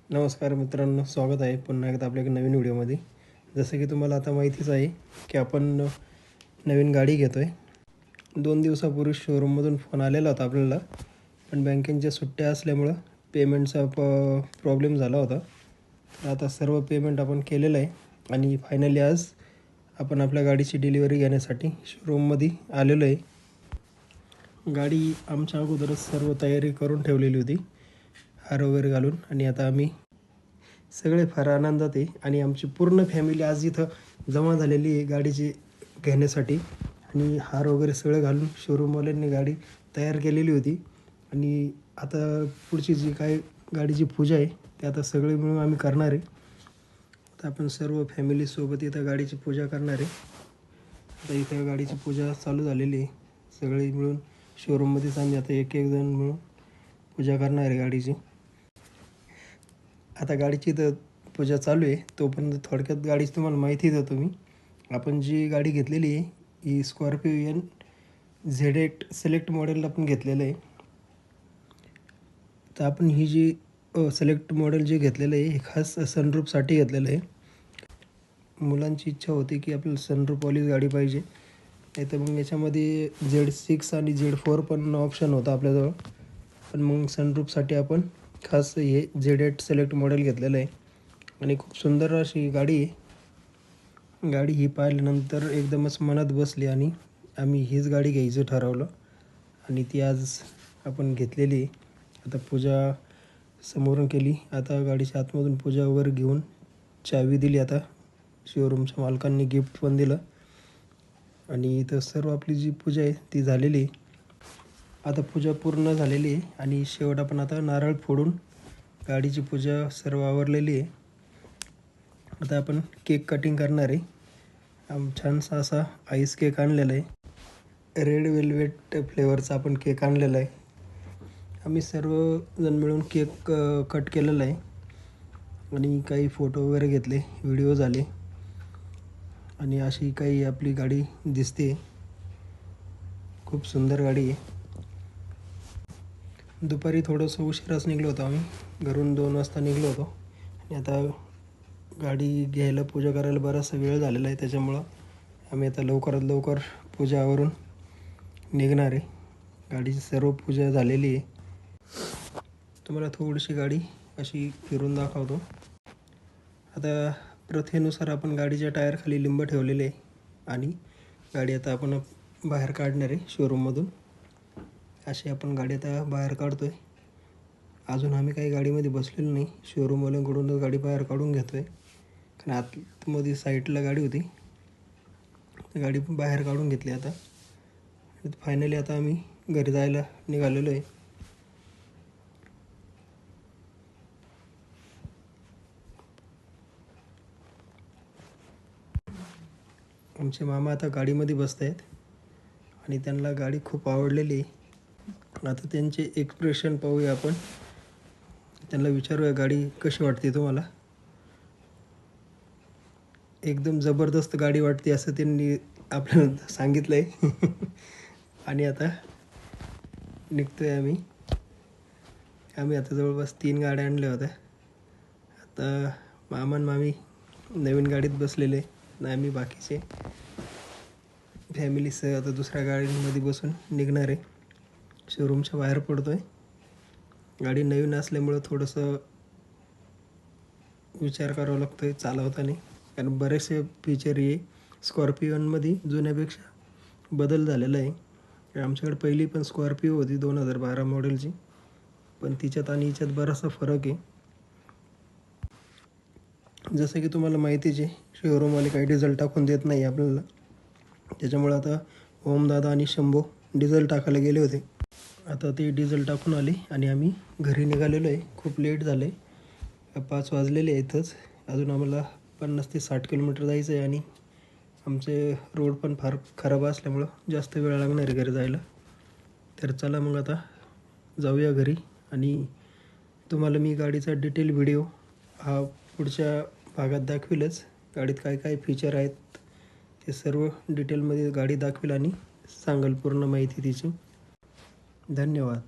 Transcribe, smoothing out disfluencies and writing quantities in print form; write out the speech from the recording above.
नमस्कार मित्रांनो, स्वागत आहे पुन्हा एकदा आपल्या नवीन व्हिडिओमध्ये. जसं की तुम्हाला आता माहितीच आहे की आपण नवीन गाडी घेतो आहे. 2 दिवसापूर्वी शोरूममधून फोन आलेला होता आपल्याला, पण बँकेच्या सुट्ट्या असल्यामुळं पेमेंटचा प्रॉब्लेम झाला होता. तर आता सर्व पेमेंट आपण केलेलं आहे आणि फायनली आज आपण आपल्या गाडीची डिलिव्हरी घेण्यासाठी शोरूममध्ये आलेलो आहे. गाडी आमच्या अगोदरच सर्व तयारी करून ठेवलेली होती, हार वगैरे घालून, आणि आता आम्ही सगळे फार आनंदात आहे आणि आमची पूर्ण फॅमिली आज इथं जमा झालेली आहे गाडीची घेण्यासाठी. आणि हार वगैरे सगळं घालून शोरूमवाल्यांनी गाडी तयार केलेली होती. आणि आता पुढची जी काय गाडीची पूजा आहे ते आता सगळे मिळून आम्ही करणार आहे. आता आपण सर्व फॅमिलीसोबत इथं गाडीची पूजा करणार आहे. आता इथं गाडीची पूजा चालू झालेली आहे. सगळे मिळून शोरूममध्येच आम्ही आता एक एक जण मिळून पूजा करणार आहे गाडीची. आता गाडीची तर पूजा चालू आहे, तोपर्यंत थोडक्यात गाडीची तुम्हाला माहिती देतो मी. आपण जी गाडी घेतलेली आहे ही स्कॉर्पिओ Z8 सिलेक्ट मॉडेल आपण घेतलेलं आहे. तर आपण ही जी सिलेक्ट मॉडेल जे घेतलेलं आहे हे खास सनरूफसाठी घेतलेलं आहे. मुलांची इच्छा होती की आपल्याला सनरूफवालीच गाडी पाहिजे, नाही तर मग याच्यामध्ये Z6 आणि Z4 पण ऑप्शन होता आपल्याजवळ. पण मग सनरूफसाठी आपण खास हे Z8 सिलेक्ट मॉडेल घेतलेलं आहे आणि खूप सुंदर अशी गाडी आहे. गाडी ही पाहिल्यानंतर एकदमच मनात बसली आणि आम्ही हीच गाडी घ्यायचं ठरवलं आणि ती आज आपण घेतलेली आहे. आता पूजा समोरून केली, आता गाडीच्या आतमधून पूजा वगैरे घेऊन चावी दिली. आता शोरूमच्या मालकांनी गिफ्ट पण दिलं आणि इथं सर्व आपली जी पूजा आहे ती झालेली आहे. आता पूजा पूर्ण झालेली आहे आणि शेवट आपण आता नारळ फोडून गाडीची पूजा सर्व आवरलेली आहे. आता आपण केक कटिंग करणार आहे. छानसा असा आईस केक आणलेला आहे, रेड वेल्वेट फ्लेवरचा आपण केक आणलेला आहे. आम्ही सर्वजण मिळून केक कट केलेला आहे आणि काही फोटो वगैरे घेतले, व्हिडिओ झाले आणि अशी काही आपली गाडी दिसते. खूप सुंदर गाडी आहे. दुपारी थोडंसं उशिराच निघलो होतो आम्ही, घरून 2 वाजता निघलो होतो आणि आता गाडी घ्यायला पूजा करायला बराचसा वेळ झालेला आहे, त्याच्यामुळं आम्ही आता लवकरात लवकर पूजावरून निघणार आहे. गाडीची सर्व पूजा झालेली आहे. तुम्हाला थोडीशी गाडी अशी फिरून दाखवतो. आता प्रथेनुसार आपण गाडीच्या टायरखाली लिंब ठेवलेले आहे आणि गाडी आता आपण बाहेर काढणार आहे शोरूममधून. अशी आपण गाडी आता बाहेर काढतो आहे. अजून आम्ही काही गाडीमध्ये बसलेलो नाही, शोरूमवाल्यांकडूनच गाडी बाहेर काढून घेतो आहे. कारण आतमध्ये साईडला गाडी होती, तर गाडी बाहेर काढून घेतली. आता फायनली आता आम्ही घरी जायला निघालेलो आहे. आमचे मामा आता गाडीमध्ये बसत आहेत आणि त्यांना गाडी खूप आवडलेली आहे. आता त्यांचे एक्सप्रेशन पाहूया आपण. त्यांना विचारूया गाडी कशी वाटते तुम्हाला. एकदम जबरदस्त गाडी वाटते असं त्यांनी आपल्याला सांगितलं आहे. आणि आता निघतो आहे आम्ही. आता जवळपास 3 गाड्या आणल्या होत्या. आता मामा आणि मामी नवीन गाडीत बसलेले आणि आम्ही बाकीचे फॅमिलीसह आता दुसऱ्या गाडीमध्ये बसून निघणार आहे. शोरूमच्या बाहेर पडतो आहे. गाडी नवीन असल्यामुळं थोडंसं विचार करावा लागतो आहे चालवताना, कारण बरेचसे फीचर हे स्कॉर्पिओमध्ये जुन्यापेक्षा बदल झालेला आहे. आमच्याकडे पहिली पण स्कॉर्पिओ होती 2012 मॉडेलची, पण तिच्यात आणि हिच्यात बराचसा फरक आहे. जसं की तुम्हाला माहितीच आहे, शोरूमवाले काही डिझेल टाकून देत नाही आपल्याला. त्याच्यामुळं आता ओमदादा आणि शंभो डिझेल टाकायला गेले होते. आता ते डिझेल टाकून आले आणि आम्ही घरी निघालेलो आहे. खूप लेट झालं आहे, 5 वाजलेले आहे. इथंच अजून आम्हाला 50 ते 60 किलोमीटर जायचं आहे आणि आमचे रोड पण फार खराब असल्यामुळं जास्त वेळ लागणार आहे घरी जायला. तर चला मग आता जाऊया घरी आणि तुम्हाला मी गाडीचा डिटेल व्हिडिओ हा पुढच्या भागात दाखवेलच. गाडीत काय काय फीचर आहेत ते सर्व डिटेलमध्ये गाडी दाखवेल आणि सांगेल पूर्ण माहिती तिची. धन्यवाद.